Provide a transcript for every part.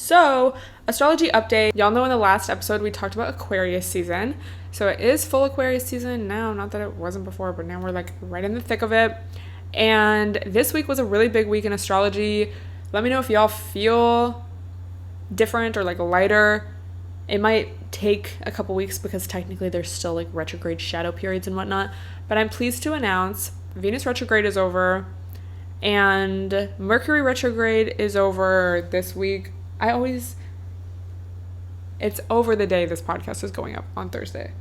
So, astrology update. Y'all know in the last episode we talked about Aquarius season. So it is full Aquarius season now. Not that it wasn't before, but now we're like right in the thick of it. And this week was a really big week in astrology. Let me know if y'all feel different or like lighter. It might take a couple weeks because technically there's still like retrograde shadow periods and whatnot. But I'm pleased to announce Venus retrograde is over and Mercury retrograde is over this week. It's over the day this podcast is going up on Thursday.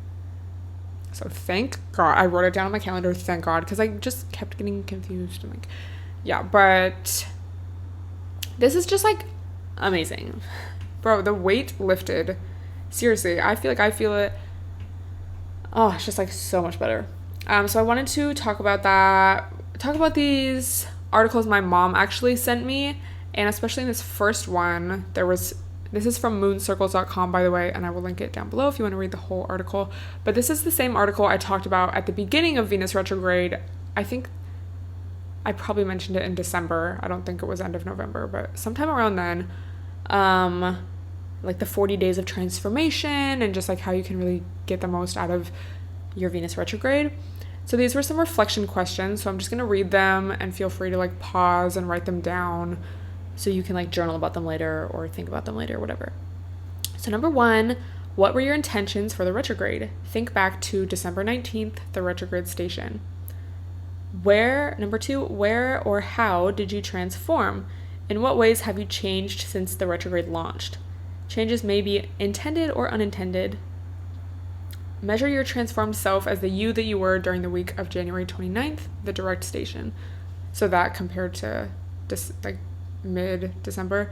So thank God. I wrote it down on my calendar, thank God, because I just kept getting confused. And like, yeah, but this is just like amazing. Bro, the weight lifted. Seriously, I feel it. Oh, it's just like so much better. So I wanted to talk about these articles my mom actually sent me, and especially in this first one, this is from mooncircles.com, by the way, and I will link it down below if you want to read the whole article. But this is the same article I talked about at the beginning of Venus retrograde. I think I probably mentioned it in December. I don't think it was end of November, but sometime around then. Like the 40 days of transformation and just like how you can really get the most out of your Venus retrograde. So these were some reflection questions. So I'm just going to read them and feel free to like pause and write them down so you can like journal about them later or think about them later or whatever. So number 1, what were your intentions for the retrograde? Think back to December 19th, the retrograde station. Number 2, where or how did you transform? In what ways have you changed since the retrograde launched? Changes may be intended or unintended. Measure your transformed self as the you that you were during the week of January 29th, the direct station. So that compared to mid-December.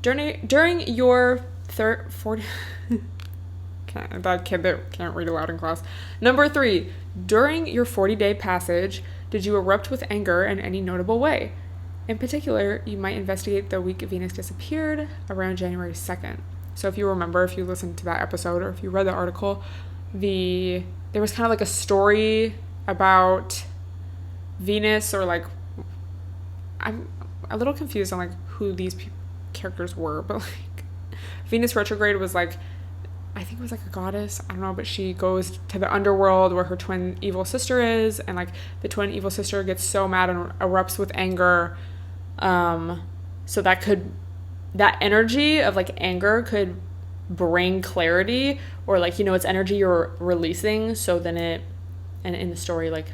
During your 40... that kid that can't read aloud in class. Number 3, during your 40-day passage, did you erupt with anger in any notable way? In particular, you might investigate the week Venus disappeared around January 2nd. So if you remember, if you listened to that episode or if you read the article, there was kind of like a story about Venus, or like, I'm a little confused on like who these characters were, but like Venus retrograde was like, I think it was like a goddess, I don't know, but she goes to the underworld where her twin evil sister is, and like the twin evil sister gets so mad and erupts with anger. So that energy of like anger could bring clarity, or like, it's energy you're releasing. So then and in the story, like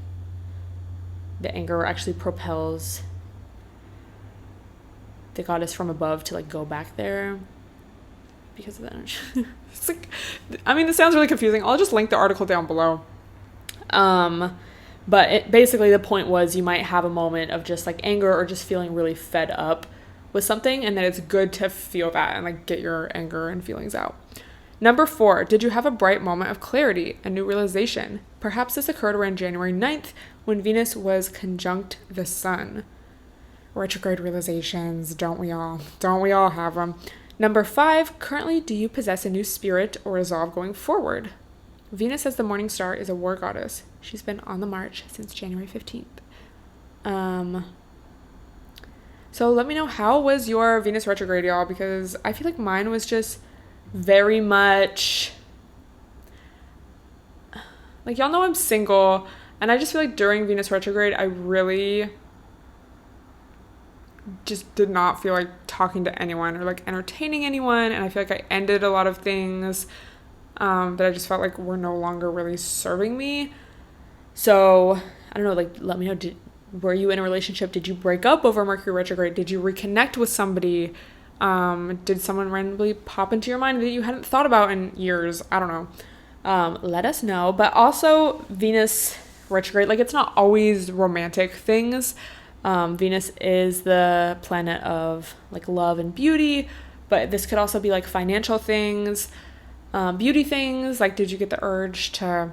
the anger actually propels the goddess from above to like go back there because of the energy. It's like, this sounds really confusing. I'll just link the article down below. But basically the point was you might have a moment of just like anger or just feeling really fed up with something, and then it's good to feel that and like get your anger and feelings out. Number 4, did you have a bright moment of clarity, a new realization? Perhaps this occurred around January 9th when Venus was conjunct the sun. Retrograde realizations, don't we all have them? Number 5, currently do you possess a new spirit or resolve going forward? Venus as the morning star is a war goddess. She's been on the march since January 15th. So let me know, how was your Venus retrograde, y'all? Because I feel like mine was just very much like, y'all know I'm single, and I just feel like during Venus retrograde I really just did not feel like talking to anyone or like entertaining anyone, and I feel like I ended a lot of things that I just felt like were no longer really serving me. So I don't know, like, let me know, were you in a relationship? Did you break up over Mercury retrograde? Did you reconnect with somebody? Did someone randomly pop into your mind that you hadn't thought about in years? I don't know. Let us know. But also Venus retrograde, like, it's not always romantic things. Venus is the planet of like love and beauty, but this could also be like financial things, beauty things. Like, did you get the urge to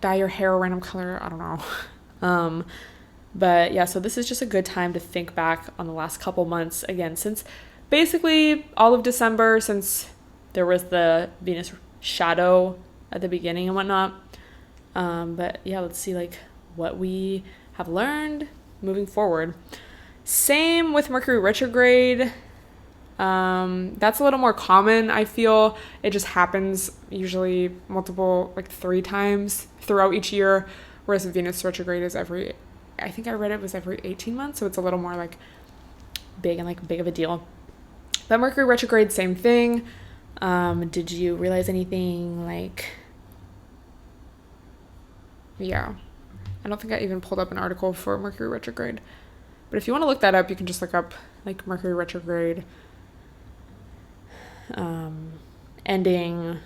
dye your hair a random color? I don't know. But yeah, so this is just a good time to think back on the last couple months again, since basically all of December, since there was the Venus shadow at the beginning and whatnot. But yeah, let's see like what we have learned moving forward. Same with Mercury retrograde. That's a little more common, I feel. It just happens usually multiple, like 3 times throughout each year, whereas Venus retrograde is I think I read it was every 18 months, so it's a little more like big of a deal. But Mercury retrograde, same thing. Did you realize anything yeah, I don't think I even pulled up an article for Mercury retrograde, but if you want to look that up, you can just look up like Mercury retrograde ending,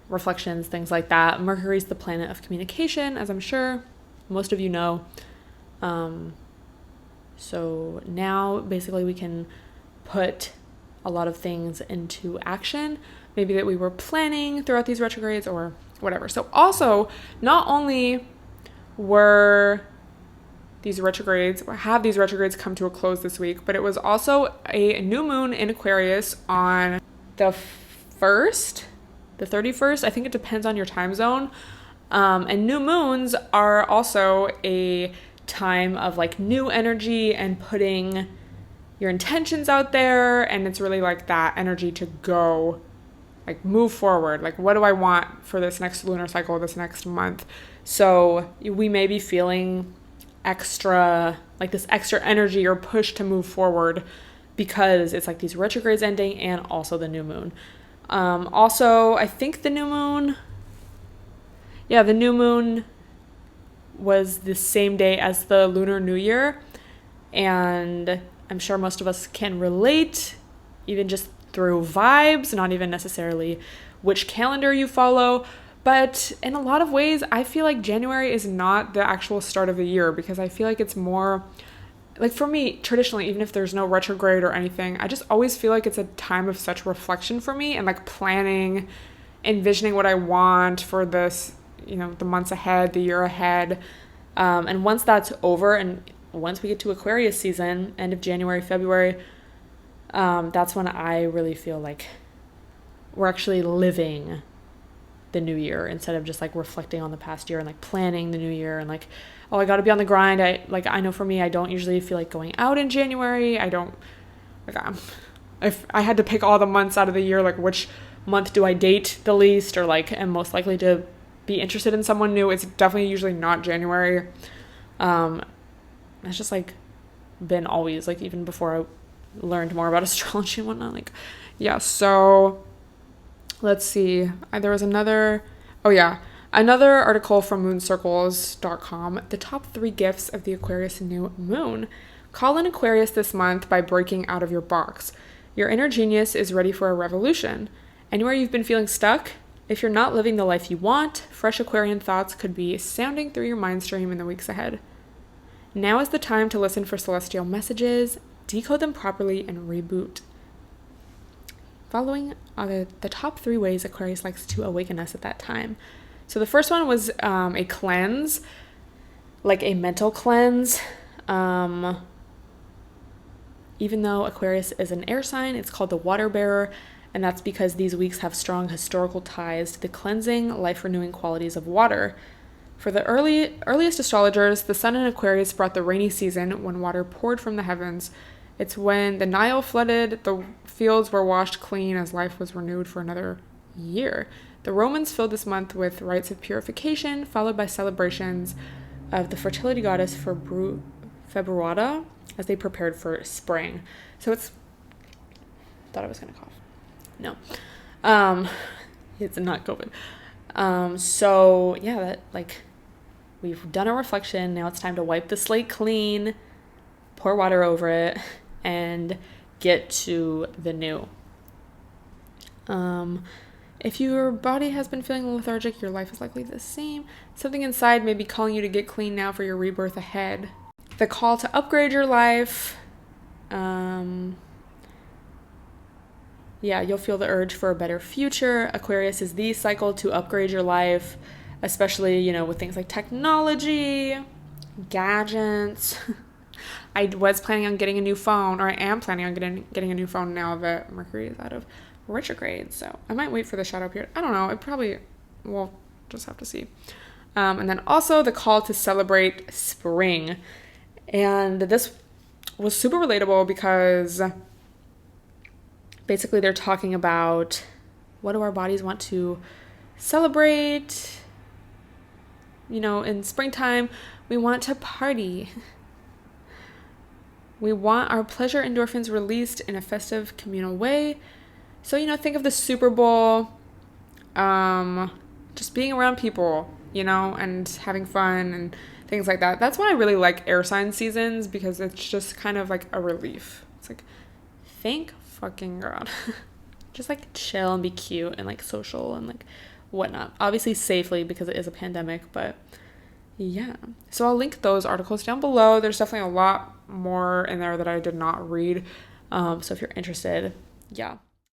reflections, things like that. Mercury's the planet of communication, as I'm sure most of you know. So now basically we can put a lot of things into action, maybe that we were planning throughout these retrogrades or whatever. So also, not only have these retrogrades come to a close this week, but it was also a new moon in Aquarius on the 31st. I think it depends on your time zone. And new moons are also a time of like new energy and putting your intentions out there, and it's really like that energy to go like move forward. Like, what do I want for this next lunar cycle, this next month? So we may be feeling this extra energy or push to move forward because it's like these retrogrades ending and also the new moon. Also, I think the new moon was the same day as the Lunar New Year, and I'm sure most of us can relate, even just through vibes, not even necessarily which calendar you follow. But in a lot of ways, I feel like January is not the actual start of the year, because I feel like it's more, like for me, traditionally, even if there's no retrograde or anything, I just always feel like it's a time of such reflection for me and like planning, envisioning what I want for this, the months ahead, the year ahead. And once that's over, and once we get to Aquarius season, end of January, February, that's when I really feel like we're actually living the new year instead of just like reflecting on the past year and like planning the new year and like, oh, I got to be on the grind. I know for me, I don't usually feel like going out in January. If I had to pick all the months out of the year, like which month do I date the least or like am most likely to be interested in someone new, it's definitely usually not January. It's just like been always, like even before I learned more about astrology and whatnot, like, yeah. So let's see. There was another article from mooncircles.com, the top 3 gifts of the Aquarius new moon. Call in Aquarius this month by breaking out of your box. Your inner genius is ready for a revolution. Anywhere you've been feeling stuck, if you're not living the life you want, fresh Aquarian thoughts could be sounding through your mind stream in the weeks ahead. Now is the time to listen for celestial messages, decode them properly, and reboot. Following are the top 3 ways Aquarius likes to awaken us at that time. So the first one was a cleanse, like a mental cleanse. Even though Aquarius is an air sign, it's called the water bearer, and that's because these weeks have strong historical ties to the cleansing, life-renewing qualities of water. For the earliest astrologers, the sun in Aquarius brought the rainy season when water poured from the heavens. It's when the Nile flooded, the fields were washed clean as life was renewed for another year. The Romans filled this month with rites of purification, followed by celebrations of the fertility goddess Februata as they prepared for spring. So thought I was going to cough. No. It's not COVID. So yeah, that like we've done a reflection. Now it's time to wipe the slate clean, pour water over it, and get to the new. If your body has been feeling lethargic, your life is likely the same. Something inside may be calling you to get clean now for your rebirth ahead. The call to upgrade your life. You'll feel the urge for a better future. Aquarius is the cycle to upgrade your life, especially, with things like technology, gadgets. I was planning on getting a new phone, or I am planning on getting a new phone now that Mercury is out of retrograde. So I might wait for the shadow period. I don't know. We'll just have to see. And then also the call to celebrate spring. And this was super relatable because basically they're talking about what do our bodies want to celebrate. You know, in springtime, we want to party. We want our pleasure endorphins released in a festive communal way. So, you know, think of the Super Bowl, just being around people, you know, and having fun and things like that. That's why I really like air sign seasons, because it's just kind of like a relief. It's like, thank fucking God. Just like chill and be cute and like social and like whatnot. Obviously safely, because it is a pandemic, but yeah. So I'll link those articles down below. There's definitely a lot more in there that I did not read. So if you're interested, yeah.